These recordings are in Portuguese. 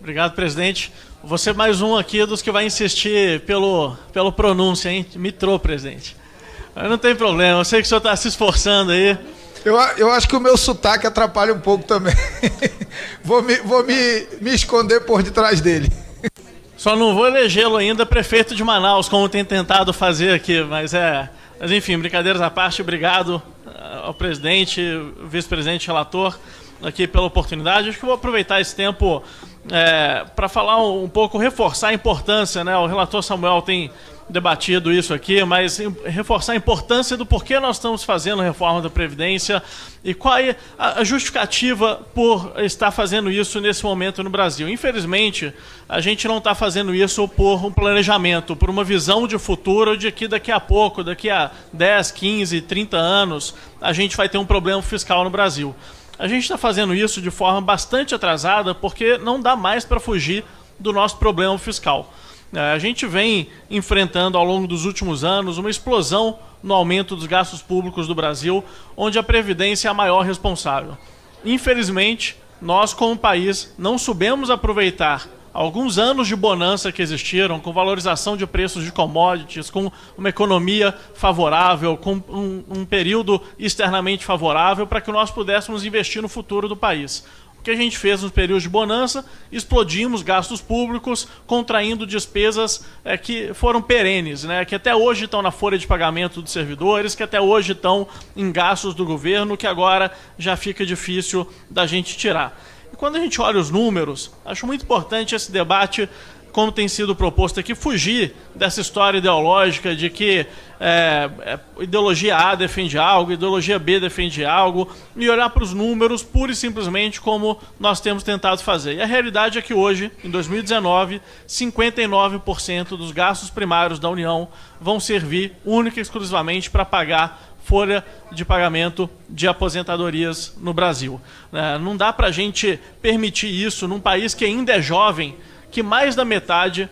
Obrigado, presidente. Você mais um aqui dos que vai insistir pelo pronúncia, hein? Mitrô, presidente. Mas não tem problema, eu sei que o senhor está se esforçando aí. Eu acho que o meu sotaque atrapalha um pouco também. Vou me esconder por detrás dele. Só não vou elegê-lo ainda prefeito de Manaus, como tem tentado fazer aqui, mas enfim, brincadeiras à parte, obrigado ao presidente, vice-presidente, relator, aqui pela oportunidade. Acho que vou aproveitar esse tempo para falar um pouco, reforçar a importância, né? O relator Samuel tem debatido isso aqui, mas reforçar a importância do porquê nós estamos fazendo a reforma da Previdência e qual é a justificativa por estar fazendo isso nesse momento no Brasil. Infelizmente, a gente não está fazendo isso por um planejamento, por uma visão de futuro de que daqui a pouco, daqui a 10, 15, 30 anos, a gente vai ter um problema fiscal no Brasil. A gente está fazendo isso de forma bastante atrasada porque não dá mais para fugir do nosso problema fiscal. A gente vem enfrentando ao longo dos últimos anos uma explosão no aumento dos gastos públicos do Brasil, onde a Previdência é a maior responsável. Infelizmente, nós como país não soubemos aproveitar alguns anos de bonança que existiram, com valorização de preços de commodities, com uma economia favorável, com um período externamente favorável, para que nós pudéssemos investir no futuro do país. O que a gente fez nos períodos de bonança, explodimos gastos públicos, contraindo despesas que foram perenes, né? Que até hoje estão na folha de pagamento dos servidores, que até hoje estão em gastos do governo, que agora já fica difícil da gente tirar. E quando a gente olha os números, acho muito importante esse debate, como tem sido proposto aqui, fugir dessa história ideológica de que ideologia A defende algo, ideologia B defende algo, e olhar para os números pura e simplesmente como nós temos tentado fazer. E a realidade é que hoje, em 2019, 59% dos gastos primários da União vão servir única e exclusivamente para pagar folha de pagamento de aposentadorias no Brasil. Não dá para a gente permitir isso num país que ainda é jovem, que mais da metade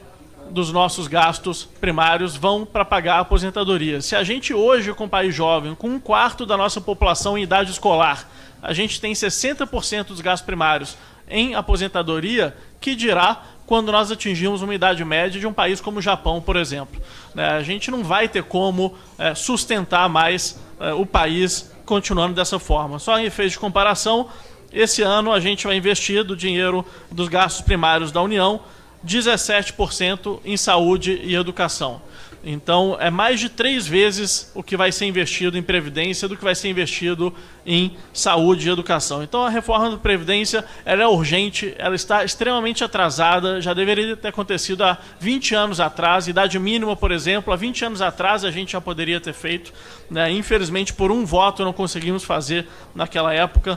dos nossos gastos primários vão para pagar a aposentadoria. Se a gente hoje, com um país jovem, com um quarto da nossa população em idade escolar, a gente tem 60% dos gastos primários em aposentadoria, que dirá quando nós atingimos uma idade média de um país como o Japão, por exemplo. A gente não vai ter como sustentar mais o país continuando dessa forma. Só em efeito de comparação, esse ano a gente vai investir do dinheiro dos gastos primários da União 17% em saúde e educação. Então, é mais de 3 vezes o que vai ser investido em Previdência do que vai ser investido em saúde e educação. Então, a reforma da Previdência ela é urgente, ela está extremamente atrasada, já deveria ter acontecido há 20 anos atrás, idade mínima, por exemplo, há 20 anos atrás a gente já poderia ter feito, né? Infelizmente, por um voto não conseguimos fazer naquela época.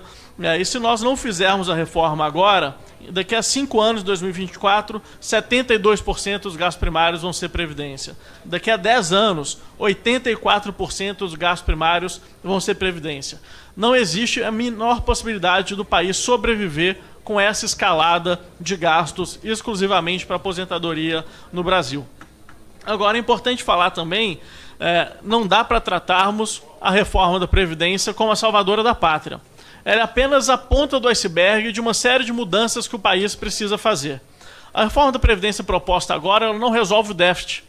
E se nós não fizermos a reforma agora, daqui a 5 anos, 2024, 72% dos gastos primários vão ser Previdência. Daqui a 10 anos, 84% dos gastos primários vão ser Previdência. Não existe a menor possibilidade do país sobreviver com essa escalada de gastos exclusivamente para aposentadoria no Brasil. Agora, é importante falar também, não dá para tratarmos a reforma da Previdência como a salvadora da pátria. Ela é apenas a ponta do iceberg de uma série de mudanças que o país precisa fazer. A reforma da Previdência proposta agora ela não resolve o déficit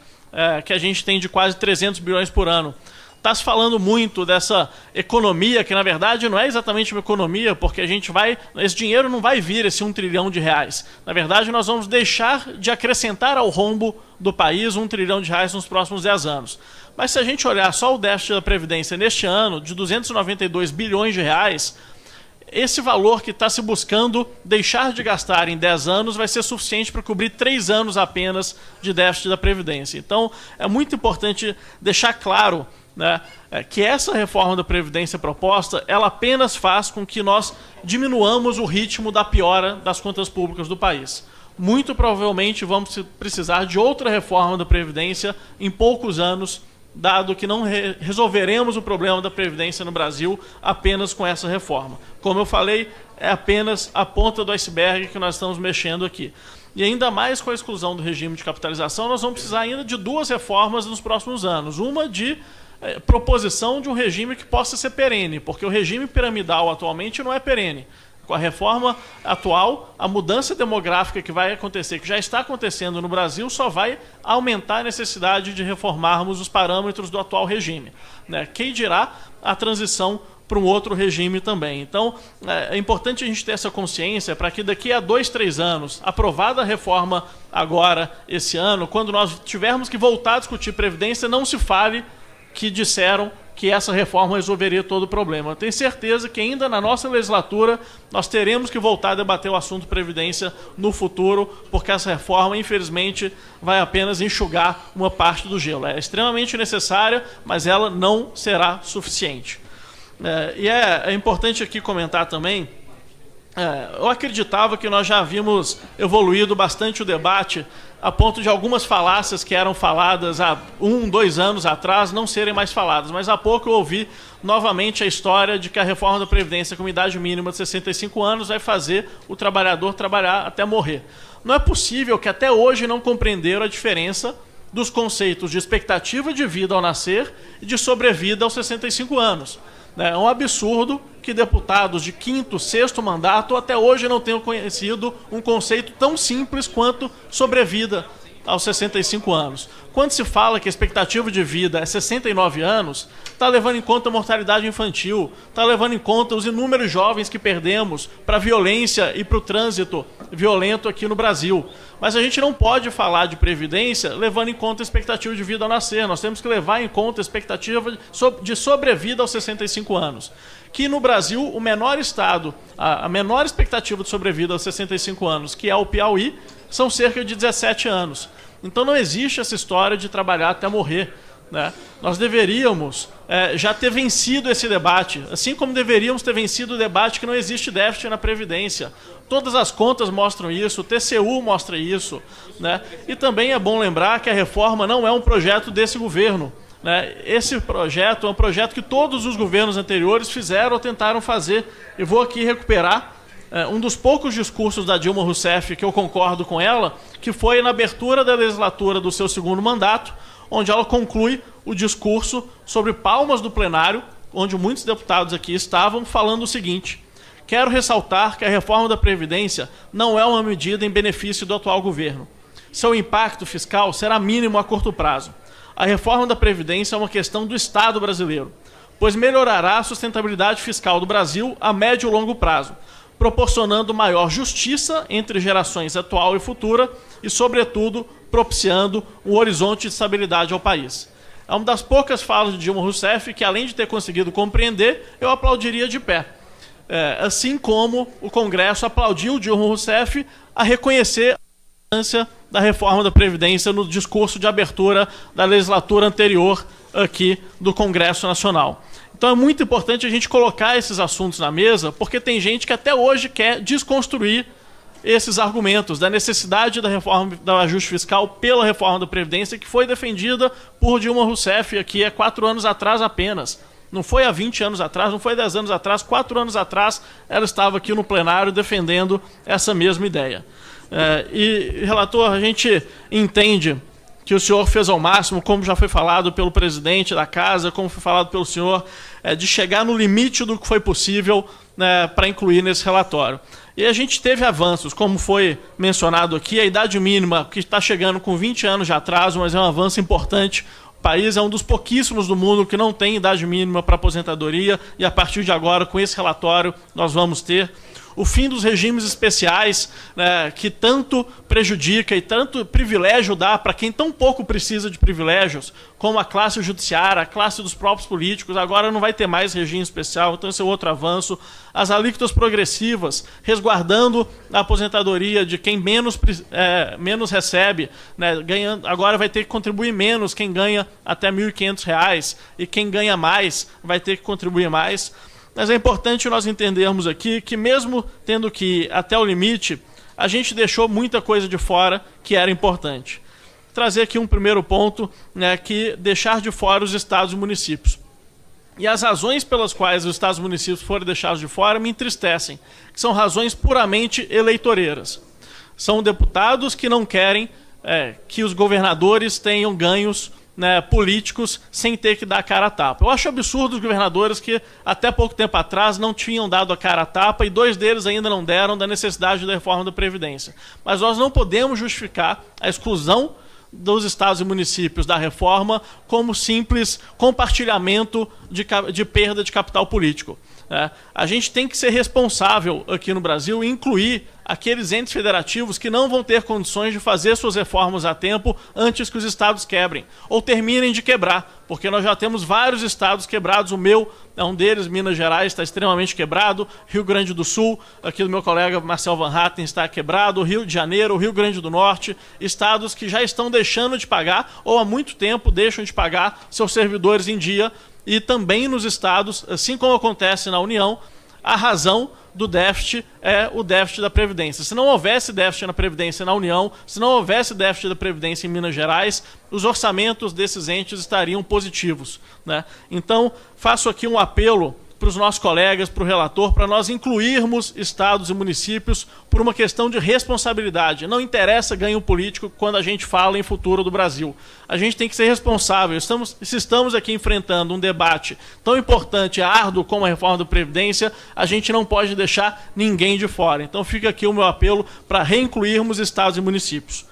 que a gente tem de quase 300 bilhões por ano. Está se falando muito dessa economia, que na verdade não é exatamente uma economia, porque esse dinheiro não vai vir, esse 1 trilhão de reais. Na verdade, nós vamos deixar de acrescentar ao rombo do país 1 trilhão de reais nos próximos 10 anos. Mas se a gente olhar só o déficit da Previdência neste ano, de 292 bilhões de reais, esse valor que está se buscando deixar de gastar em 10 anos vai ser suficiente para cobrir 3 anos apenas de déficit da Previdência. Então, é muito importante deixar claro, né, que essa reforma da Previdência proposta, ela apenas faz com que nós diminuamos o ritmo da piora das contas públicas do país. Muito provavelmente vamos precisar de outra reforma da Previdência em poucos anos, dado que não resolveremos o problema da Previdência no Brasil apenas com essa reforma. Como eu falei, é apenas a ponta do iceberg que nós estamos mexendo aqui. E ainda mais com a exclusão do regime de capitalização, nós vamos precisar ainda de 2 reformas nos próximos anos. Uma de proposição de um regime que possa ser perene, porque o regime piramidal atualmente não é perene. Com a reforma atual, a mudança demográfica que vai acontecer, que já está acontecendo no Brasil, só vai aumentar a necessidade de reformarmos os parâmetros do atual regime, né? Quem dirá a transição para um outro regime também. Então, é importante a gente ter essa consciência para que daqui a 2, 3 anos, aprovada a reforma agora, esse ano, quando nós tivermos que voltar a discutir Previdência, não se fale que disseram que essa reforma resolveria todo o problema. Eu tenho certeza que ainda na nossa legislatura nós teremos que voltar a debater o assunto Previdência no futuro, porque essa reforma, infelizmente, vai apenas enxugar uma parte do gelo. É extremamente necessária, mas ela não será suficiente. E é importante aqui comentar também, eu acreditava que nós já havíamos evoluído bastante o debate a ponto de algumas falácias que eram faladas há 1, 2 anos atrás não serem mais faladas, mas há pouco eu ouvi novamente a história de que a reforma da Previdência com idade mínima de 65 anos vai fazer o trabalhador trabalhar até morrer. Não é possível que até hoje não compreenderam a diferença dos conceitos de expectativa de vida ao nascer e de sobrevida aos 65 anos. É um absurdo que deputados de 5º, 6º mandato até hoje não tenham conhecido um conceito tão simples quanto sobrevida aos 65 anos. Quando se fala que a expectativa de vida é 69 anos, está levando em conta a mortalidade infantil, está levando em conta os inúmeros jovens que perdemos para a violência e para o trânsito violento aqui no Brasil. Mas a gente não pode falar de Previdência levando em conta a expectativa de vida ao nascer. Nós temos que levar em conta a expectativa de sobrevida aos 65 anos. Que no Brasil, o menor estado, a menor expectativa de sobrevida aos 65 anos, que é o Piauí, são cerca de 17 anos. Então não existe essa história de trabalhar até morrer, né? Nós deveríamos já ter vencido esse debate, assim como deveríamos ter vencido o debate que não existe déficit na Previdência. Todas as contas mostram isso, o TCU mostra isso, né? E também é bom lembrar que a reforma não é um projeto desse governo, né? Esse projeto é um projeto que todos os governos anteriores fizeram ou tentaram fazer. Eu vou aqui recuperar um dos poucos discursos da Dilma Rousseff que eu concordo com ela, que foi na abertura da legislatura do seu 2º mandato, onde ela conclui o discurso sobre palmas do plenário, onde muitos deputados aqui estavam, falando o seguinte: quero ressaltar que a reforma da Previdência não é uma medida em benefício do atual governo. Seu impacto fiscal será mínimo a curto prazo. A reforma da Previdência é uma questão do Estado brasileiro, pois melhorará a sustentabilidade fiscal do Brasil a médio e longo prazo, proporcionando maior justiça entre gerações atual e futura e, sobretudo, propiciando um horizonte de estabilidade ao país. É uma das poucas falas de Dilma Rousseff que, além de ter conseguido compreender, eu aplaudiria de pé. Assim como o Congresso aplaudiu Dilma Rousseff a reconhecer a importância da reforma da Previdência no discurso de abertura da legislatura anterior aqui do Congresso Nacional. Então é muito importante a gente colocar esses assuntos na mesa, porque tem gente que até hoje quer desconstruir esses argumentos da necessidade da reforma do ajuste fiscal pela reforma da Previdência, que foi defendida por Dilma Rousseff aqui há 4 anos atrás apenas. Não foi há 20 anos atrás, não foi 10 anos atrás, 4 anos atrás ela estava aqui no plenário defendendo essa mesma ideia. E, relator, a gente entende que o senhor fez ao máximo, como já foi falado pelo presidente da casa, como foi falado pelo senhor, de chegar no limite do que foi possível, né, para incluir nesse relatório. E a gente teve avanços, como foi mencionado aqui, a idade mínima, que está chegando com 20 anos de atraso, mas é um avanço importante. O país é um dos pouquíssimos do mundo que não tem idade mínima para aposentadoria, e a partir de agora, com esse relatório, nós vamos ter. O fim dos regimes especiais, né, que tanto prejudica e tanto privilégio dá para quem tão pouco precisa de privilégios, como a classe judiciária, a classe dos próprios políticos. Agora não vai ter mais regime especial, então esse é outro avanço. As alíquotas progressivas, resguardando a aposentadoria de quem menos recebe, né, agora vai ter que contribuir menos quem ganha até R$ 1.500, e quem ganha mais vai ter que contribuir mais. Mas é importante nós entendermos aqui que, mesmo tendo que ir até o limite, a gente deixou muita coisa de fora que era importante. Trazer aqui um primeiro ponto, né, que deixar de fora os estados e municípios. E as razões pelas quais os estados e municípios foram deixados de fora me entristecem, que são razões puramente eleitoreiras. São deputados que não querem que os governadores tenham ganhos né, políticos sem ter que dar a cara a tapa. Eu acho absurdo os governadores que até pouco tempo atrás não tinham dado a cara a tapa e 2 deles ainda não deram da necessidade da reforma da Previdência. Mas nós não podemos justificar a exclusão dos estados e municípios da reforma como simples compartilhamento de perda de capital político. A gente tem que ser responsável aqui no Brasil e incluir aqueles entes federativos que não vão ter condições de fazer suas reformas a tempo antes que os estados quebrem, ou terminem de quebrar, porque nós já temos vários estados quebrados. O meu é um deles, Minas Gerais, está extremamente quebrado, Rio Grande do Sul, aqui do meu colega Marcel Van Hatten, está quebrado, Rio de Janeiro, Rio Grande do Norte, estados que já estão deixando de pagar, ou há muito tempo deixam de pagar seus servidores em dia, e também nos estados, assim como acontece na União, a razão do déficit é o déficit da Previdência. Se não houvesse déficit na Previdência na União, se não houvesse déficit da Previdência em Minas Gerais, os orçamentos desses entes estariam positivos, né? Então, faço aqui um apelo para os nossos colegas, para o relator, para nós incluirmos estados e municípios por uma questão de responsabilidade. Não interessa ganho político quando a gente fala em futuro do Brasil. A gente tem que ser responsável. Se estamos aqui enfrentando um debate tão importante e árduo como a reforma da Previdência, a gente não pode deixar ninguém de fora. Então fica aqui o meu apelo para reincluirmos estados e municípios.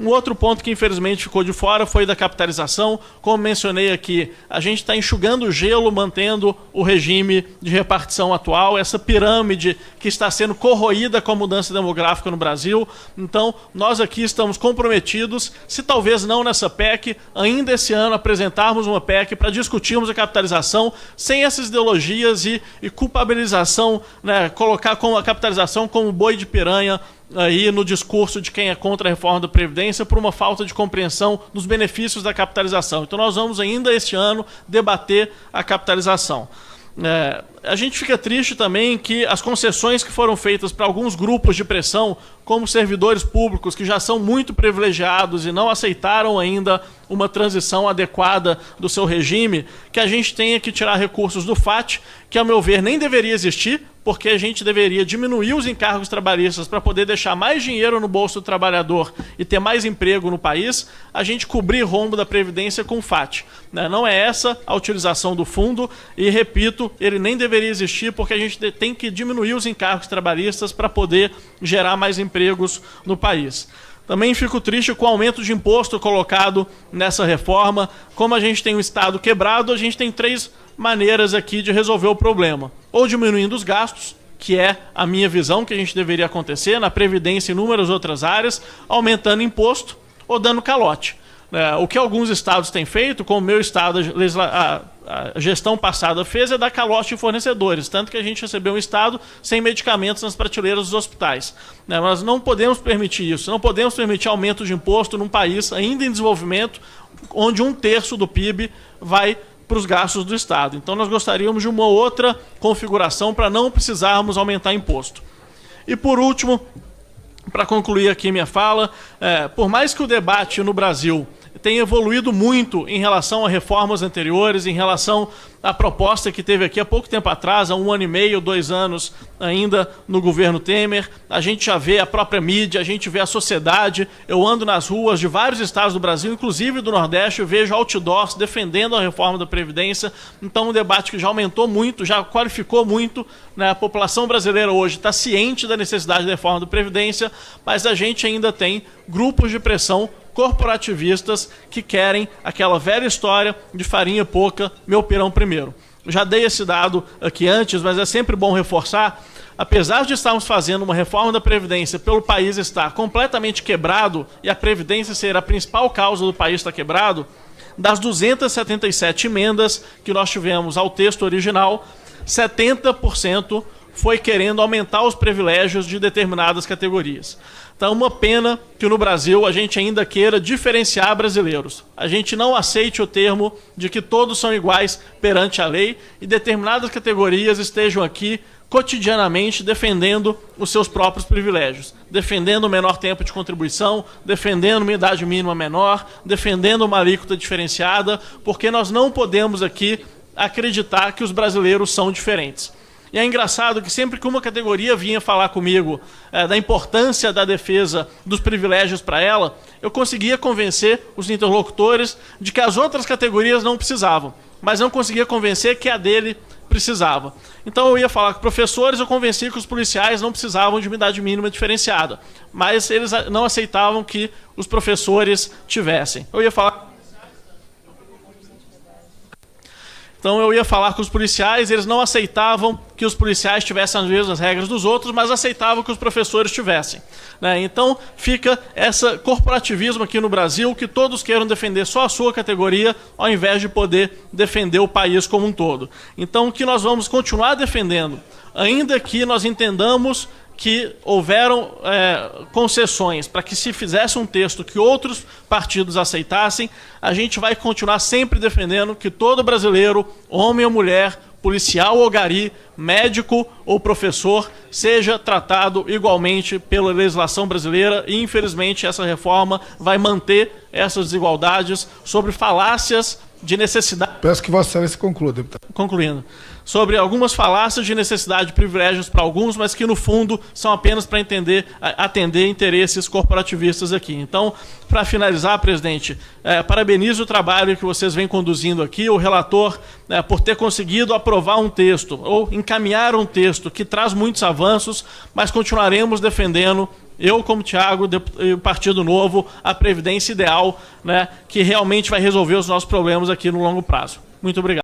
Um outro ponto que infelizmente ficou de fora foi da capitalização. Como mencionei aqui, a gente está enxugando o gelo, mantendo o regime de repartição atual, essa pirâmide que está sendo corroída com a mudança demográfica no Brasil. Então, nós aqui estamos comprometidos, se talvez não nessa PEC, ainda esse ano apresentarmos uma PEC para discutirmos a capitalização sem essas ideologias e culpabilização, né, colocar a capitalização como boi de piranha aí no discurso de quem é contra a reforma da Previdência por uma falta de compreensão dos benefícios da capitalização. Então nós vamos ainda este ano debater a capitalização. A gente fica triste também que as concessões que foram feitas para alguns grupos de pressão, como servidores públicos que já são muito privilegiados e não aceitaram ainda uma transição adequada do seu regime, que a gente tenha que tirar recursos do FAT, que, ao meu ver, nem deveria existir, porque a gente deveria diminuir os encargos trabalhistas para poder deixar mais dinheiro no bolso do trabalhador e ter mais emprego no país, a gente cobrir rombo da Previdência com o FAT. Não é essa a utilização do fundo e, repito, ele nem deveria existir porque a gente tem que diminuir os encargos trabalhistas para poder gerar mais empregos no país. Também fico triste com o aumento de imposto colocado nessa reforma. Como a gente tem um Estado quebrado, a gente tem 3 maneiras aqui de resolver o problema. Ou diminuindo os gastos, que é a minha visão que a gente deveria acontecer, na Previdência e inúmeras outras áreas, aumentando imposto ou dando calote. O que alguns estados têm feito, como o meu estado, a gestão passada fez, é dar calote em fornecedores, tanto que a gente recebeu um estado sem medicamentos nas prateleiras dos hospitais. Nós não podemos permitir isso, não podemos permitir aumento de imposto num país ainda em desenvolvimento, onde 1/3 do PIB vai para os gastos do Estado. Então nós gostaríamos de uma outra configuração para não precisarmos aumentar imposto. E por último, para concluir aqui minha fala, por mais que o debate no Brasil tem evoluído muito em relação a reformas anteriores, em relação à proposta que teve aqui há pouco tempo atrás, há 1 ano e meio, 2 anos ainda no governo Temer. A gente já vê a própria mídia, a gente vê a sociedade. Eu ando nas ruas de vários estados do Brasil, inclusive do Nordeste, eu vejo outdoors defendendo a reforma da Previdência. Então, um debate que já aumentou muito, já qualificou muito, né? A população brasileira hoje está ciente da necessidade da reforma da Previdência, mas a gente ainda tem grupos de pressão corporativistas que querem aquela velha história de farinha pouca, meu pirão primeiro. Já dei esse dado aqui antes, mas é sempre bom reforçar. Apesar de estarmos fazendo uma reforma da Previdência pelo país estar completamente quebrado e a Previdência ser a principal causa do país estar quebrado, das 277 emendas que nós tivemos ao texto original, 70% foi querendo aumentar os privilégios de determinadas categorias. Então é uma pena que no Brasil a gente ainda queira diferenciar brasileiros. A gente não aceite o termo de que todos são iguais perante a lei e determinadas categorias estejam aqui cotidianamente defendendo os seus próprios privilégios, defendendo o menor tempo de contribuição, defendendo uma idade mínima menor, defendendo uma alíquota diferenciada, porque nós não podemos aqui acreditar que os brasileiros são diferentes. E é engraçado que sempre que uma categoria vinha falar comigo da importância da defesa dos privilégios para ela, eu conseguia convencer os interlocutores de que as outras categorias não precisavam, mas não conseguia convencer que a dele precisava. Então eu ia falar com professores, eu convenci que os policiais não precisavam de uma idade mínima diferenciada, mas eles não aceitavam que os professores tivessem. Então eu ia falar com os policiais, eles não aceitavam que os policiais tivessem as mesmas regras dos outros, mas aceitavam que os professores tivessem, né? Então fica esse corporativismo aqui no Brasil, que todos queiram defender só a sua categoria, ao invés de poder defender o país como um todo. Então o que nós vamos continuar defendendo, ainda que nós entendamos que houveram concessões para que se fizesse um texto que outros partidos aceitassem, a gente vai continuar sempre defendendo que todo brasileiro, homem ou mulher, policial ou gari, médico ou professor, seja tratado igualmente pela legislação brasileira, e infelizmente essa reforma vai manter essas desigualdades sobre falácias de necessidade. Peço que Vossa Excelência conclua, deputado. Concluindo. Sobre algumas falácias de necessidade de privilégios para alguns, mas que no fundo são apenas para atender interesses corporativistas aqui. Então, para finalizar, presidente, parabenizo o trabalho que vocês vêm conduzindo aqui, o relator, por ter conseguido aprovar um texto, ou encaminhar um texto que traz muitos avanços, mas continuaremos defendendo, eu como Thiago e o Partido Novo, a previdência ideal, né, que realmente vai resolver os nossos problemas aqui no longo prazo. Muito obrigado.